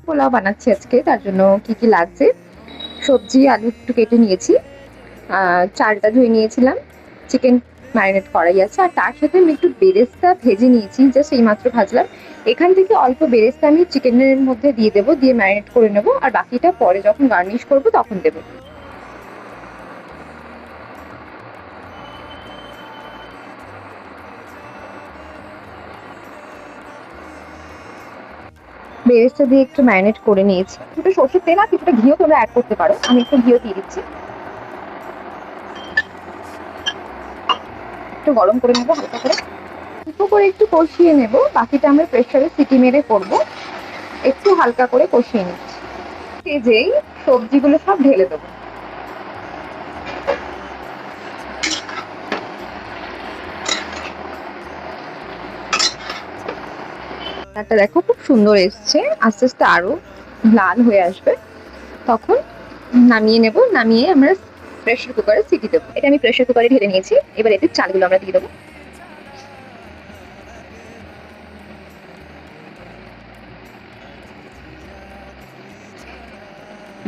পোলাও বানাচ্ছি আজকে, তার জন্য কি কি লাগছে। সবজি আলু একটু কেটে নিয়েছি, চালটা ধুয়ে নিয়েছিলাম, চিকেন ম্যারিনেট করাই আছে, আর তার সাথে আমি একটু বেরেস্তা ভেজে নিয়েছি, জাস্ট এইমাত্র ভাজলাম। এখান থেকে অল্প বেরেস্তা আমি চিকেনের মধ্যে দিয়ে দেবো, দিয়ে ম্যারিনেট করে নেবো, আর বাকিটা পরে যখন গার্নিশ করবো তখন দেবো। বেরেস্তা দিয়ে একটু ম্যারিনেট করে নিয়েছি, কিছুটা সর্ষের তেল আর কিছুটা ঘিও তোমরা অ্যাড করতে পারো, আমি একটু ঘিও দিয়ে দিচ্ছি। একটু গরম করে নেবো হালকা করে, অল্প করে একটু কষিয়ে নেব, বাকিটা আমরা প্রেসারে সিটি মেরে করবো। একটু হালকা করে কষিয়ে নিচ্ছি, যেই সবজিগুলো সব ঢেলে দেবো। কালারটা দেখো খুব সুন্দর এসছে, আস্তে আস্তে আরো লাল হয়ে আসবে, তখন নামিয়ে নেব। নামিয়ে আমরা প্রেসার কুকারে সিটি দেবো। এটা আমি প্রেসার কুকারে ঢেলে নিয়েছি, এবার এতে চালগুলো আমরা দিয়ে দেবো।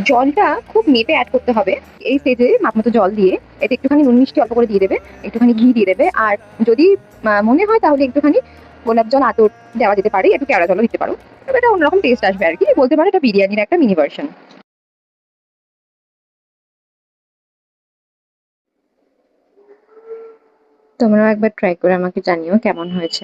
জলটা খুব মেপে অ্যাড করতে হবে। এই স্টেজে মাপ মতো জল দিয়ে এতে একটুখানি নুন মিষ্টি অল্প করে দিয়ে দেবে, একটুখানি ঘি দিয়ে দেবে, আর যদি মনে হয় তাহলে একটুখানি গোলাপ জল আতর দেওয়া যেতে পারে, একটু কেওড়া জলও দিতে পারো। তবে এটা অন্যরকম টেস্ট আসবে আর কি, বলতে পারো এটা বিরিয়ানির একটা মিনি ভার্সন। তোমরাও একবার ট্রাই করে আমাকে জানিও কেমন হয়েছে।